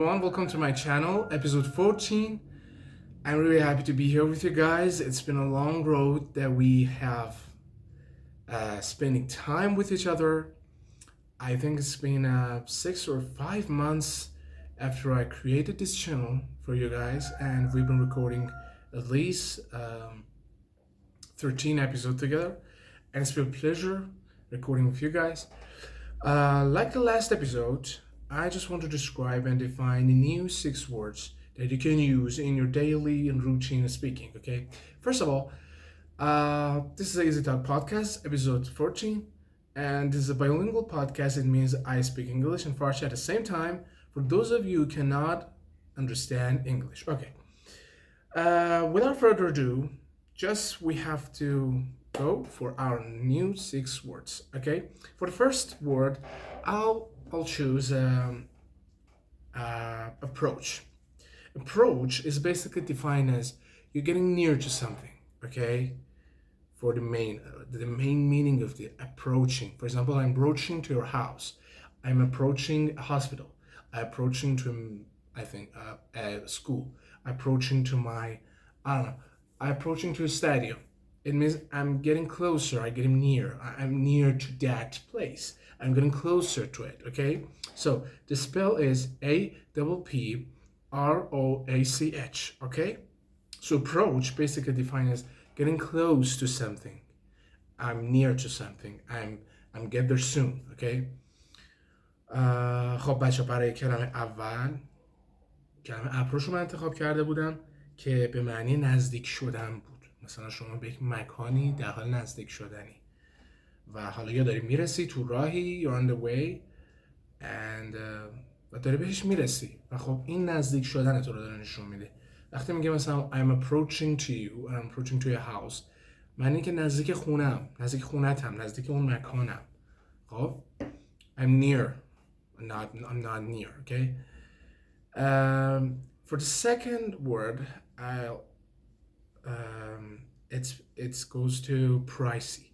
Everyone, welcome to my channel, episode 14. I'm really happy to be here with you guys. It's been a long road that we have spending time with each other. I think it's been 6 or 5 months after I created this channel for you guys, and we've been recording at least 13 episodes together, and it's been a pleasure recording with you guys. Like the last episode, I just want to describe and define the new 6 words that you can use in your daily and routine speaking, okay? First of all, this is the Easy Talk podcast, episode 14, and this is a bilingual podcast. It means I speak English and Farsi at the same time for those of you who cannot understand English. Okay. Without further ado, we have to go for our new 6 words, okay? For the first word, I'll choose approach. Approach is basically defined as you're getting near to something, okay? For the main meaning of the approaching. For example, I'm approaching to your house. I'm approaching a hospital. I'm approaching to, a school. Approaching to I'm approaching to a stadium. It means I'm getting closer, I'm getting near. I'm near to that place. I'm getting closer to it, okay? So the spell is APPROACH, okay? So approach basically defined as getting close to something. I'm near to something. I'm get there soon, okay? خب بچه برای کلمه اول کلمه اپروچ رو من انتخاب کرده بودم که به معنی نزدیک شدن بود. مثلا شما به یک مکانی در حال نزدیک شدنی و حالا یا داری میرسی تو راهی you're on the way and و داری بهش میرسی و خب این نزدیک شدن تو رو داره نشون میده. وقتی میگه مثلا I'm approaching to you or I'm approaching to your house، معنی که نزدیک خونم، نزدیک خونتم، نزدیک اون مکانم. خب I'm near, I'm not near, okay? For the second word, it goes to pricey.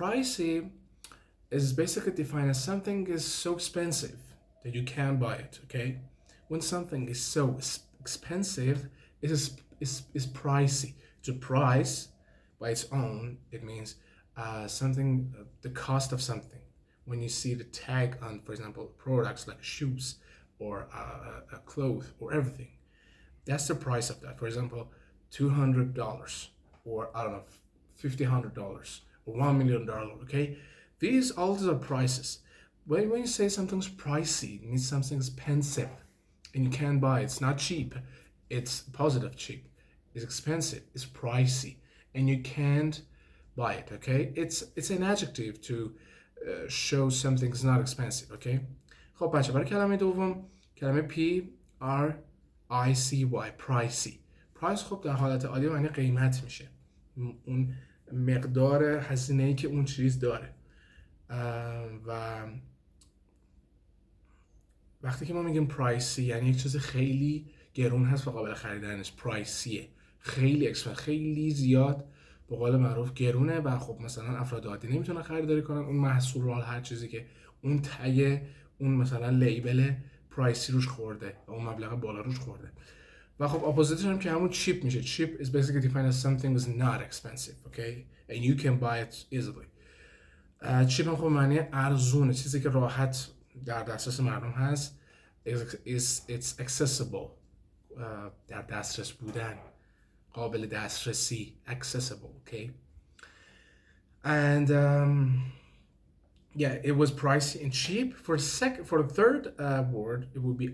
Pricey is basically defined as something is so expensive that you can't buy it, okay? When something is so expensive, it is pricey. To price by its own, it means something, the cost of something. When you see the tag on, for example, products like shoes or a clothes or everything, that's the price of that. For example, $200 or I don't know, $1,500 or $1 million, okay? These all are prices. When you say something's pricey, it means something's expensive and you can't buy it. It's not cheap. It's positive cheap. It's expensive. It's pricey and you can't buy it, okay? It's an adjective to show something's not expensive, okay? خب بچه برای کلمه دوم کلمه PRICY pricey. پرایس خب در حالت عادی معنی قیمت میشه، اون مقدار هزینه‌ای که اون چیز داره. و وقتی که ما میگیم پرایسی یعنی یک چیز خیلی گرون هست و قابل خریدنش، پرایسیه، خیلی اکسپنس، خیلی زیاد به قول معروف گرونه و خب مثلا افراد عادی نمیتونن خریداری کنن اون محصول رو، هر چیزی که اون تگ اون مثلا لیبل پرایسی روش خورده و اون مبلغ بالا روش خورده. و خب اپوزیتش هم که همون چیپ میشه. چیپ is basically defined as something is not expensive, okay? And you can buy it easily. چیپ هم خب معنی ارزونه، چیزی که راحت در دسترس مردم هست. It's accessible. در دسترس بودن، قابل دسترسی، accessible, okay? And yeah, it was pricey and cheap. For the third word, it would be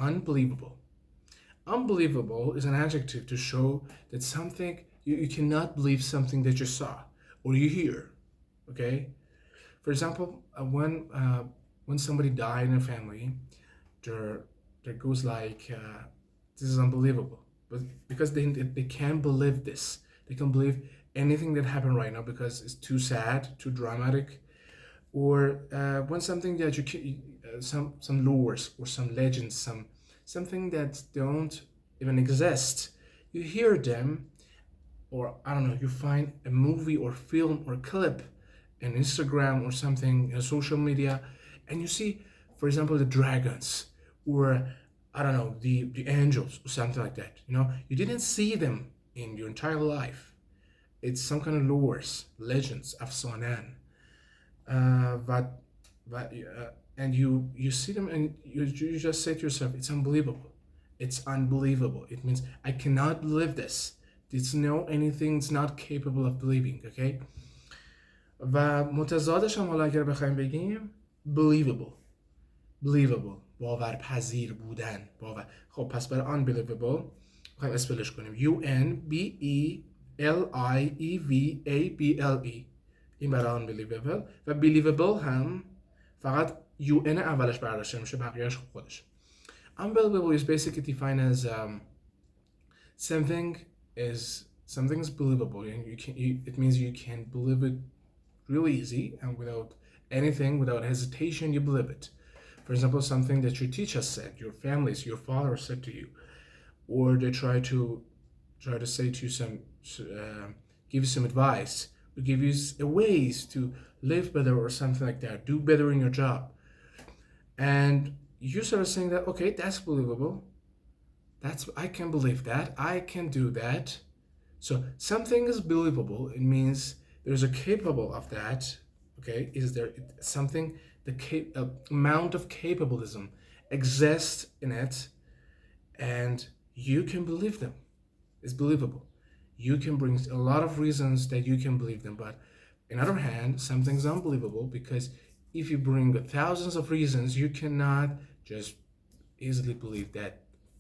unbelievable. Unbelievable is an adjective to show that something, you cannot believe something that you saw or you hear, okay? For example, when somebody died in a family, there goes like, this is unbelievable. But because they can't believe this. They can't believe anything that happened right now because it's too sad, too dramatic. Or when something that you some lores or some legends, something that don't even exist, you hear them, or I don't know, you find a movie or film or clip in Instagram or something, social media, and you see, for example, the dragons or I don't know, the angels or something like that. You know, you didn't see them in your entire life. It's some kind of lores, legends, افسانن. And you see them and you just say to yourself, it's unbelievable. It's unbelievable. It means I cannot believe this. It's no anything it's not capable of believing. Okay. و متضادش هم حالا اگر بخوایم بگیم believable باورپذیر بودن خب پس برای unbelievable میخوایم اسپلش کنیم UNBELIEVABLE این برای unbelievable و believable هم فقط UN اولش برداشته میشه بقیهش خودش. Unbelievable is basically defined as something is believable and it means you can believe it really easy and without hesitation you believe it. For example, something that your teacher said, your families, your father said to you, or they try to say to you give you some advice, or give you ways to live better or something like that, do better in your job. And you start saying that, okay, that's believable. I can believe that. I can do that. So something is believable. It means there's a capable of that. Okay, is there something, the amount of capitalism exists in it, and you can believe them. It's believable. You can bring a lot of reasons that you can believe them, but on the other hand, something's unbelievable because if you bring thousands of reasons, you cannot just easily believe that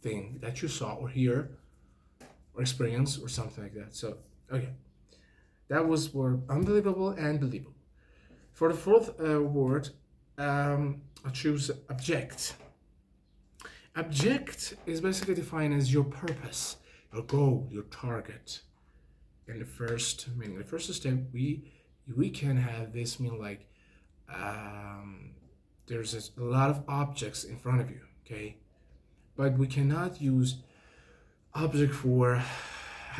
thing that you saw or hear or experience or something like that. So, okay. That was for unbelievable and believable. For the fourth word, I choose object. Object is basically defined as your purpose, your goal, your target. In the first step, we can have this mean like there's a lot of objects in front of you, okay? But we cannot use object for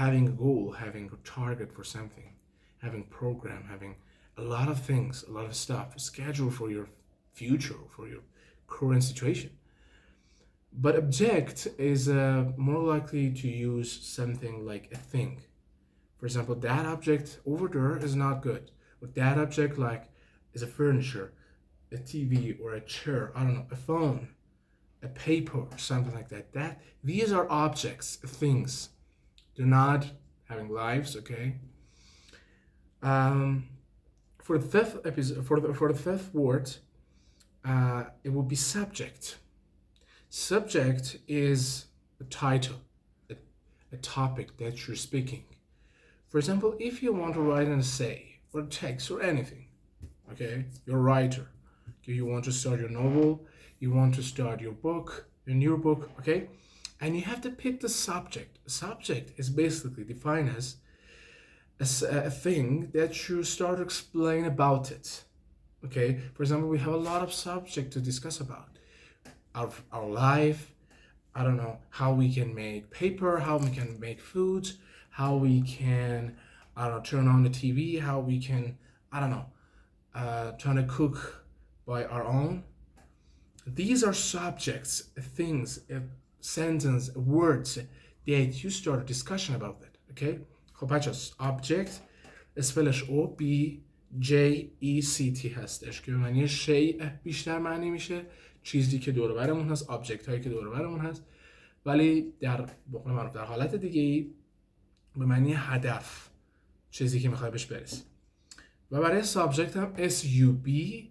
having a goal, having a target for something, having program, having a lot of things, a lot of stuff, a schedule for your future, for your current situation. But object is more likely to use something like a thing. For example, that object over there is not good. But that object like is a furniture, a TV or a chair, I don't know, a phone, a paper or something like that. These are objects, things. They're not having lives, okay? For the fifth episode, for the fifth word, it will be subject. Subject is a title, a topic that you're speaking. For example, if you want to write an essay or text or anything, okay, you're a writer. Okay, you want to start your novel, you want to start your book, your new book, okay, and you have to pick the subject. Subject is basically defined as a thing that you start to explain about it. Okay, for example, we have a lot of subject to discuss about our life. I don't know how we can make paper, how we can make food, how we can turn on the TV, how we can trying to cook by our own. These are subjects, things, a sentence, words that you start a discussion about it. Okay. خب بچه‌ها object اسپلش OBJECT هستش که به معنی شیء بیشتر معنی میشه، چیزی که دور و برمون هست، object هایی که دور و برمون هست، ولی در حالت دیگه به معنی هدف، چیزی که میخوای بهش برسی. و برای subject هم SUBJECT.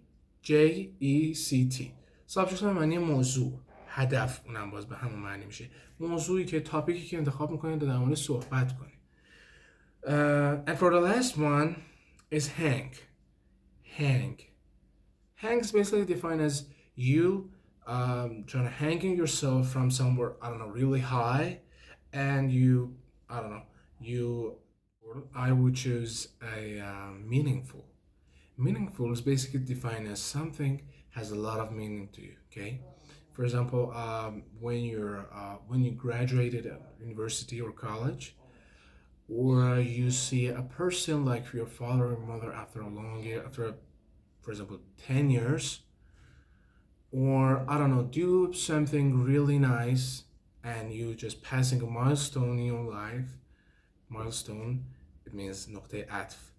subject هم به معنی موضوع، هدف، اونم باز به همون معنی میشه، موضوعی که تاپیکی که انتخاب میکنید در مورد صحبت کنید. And for the last one is hang. Hang is basically defined as you trying to hanging yourself from somewhere, really high, and I would choose a meaningful. Meaningful is basically defined as something has a lot of meaning to you, okay? For example, when you graduated at university or college, or you see a person like your father or mother after a long year, for example, 10 years, or I don't know, do something really nice and you just passing a milestone in your life. Milestone, it means نقطه عطف.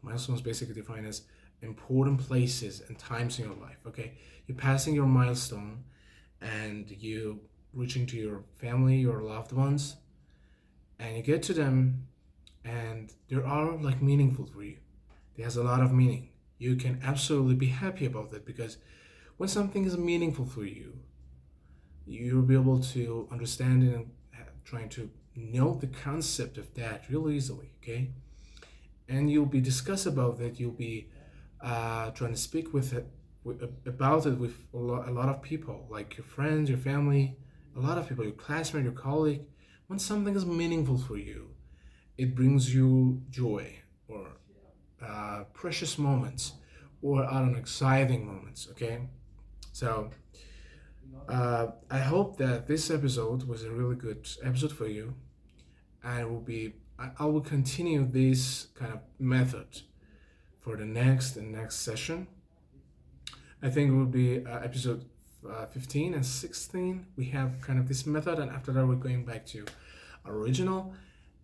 Milestone is basically defined as important places and times in your life. Okay, you're passing your milestone and you reaching to your family, your loved ones, and you get to them and they are like meaningful for you. It has a lot of meaning. You can absolutely be happy about that, because when something is meaningful for you, you'll be able to understand it and trying to know the concept of that really easily, okay? And you'll be discuss about that. You'll be trying to speak about it with a lot of people, like your friends, your family, a lot of people, your classmate, your colleague. When something is meaningful for you, it brings you joy or precious moments, or I don't know, exciting moments, okay? So I hope that this episode was a really good episode for you. I will continue this kind of method for the next session. I think it will be episode 15 and 16. We have kind of this method, and after that we're going back to original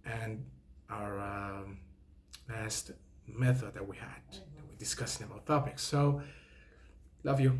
and our last method that we had, that we're discussing about topics. So, love you.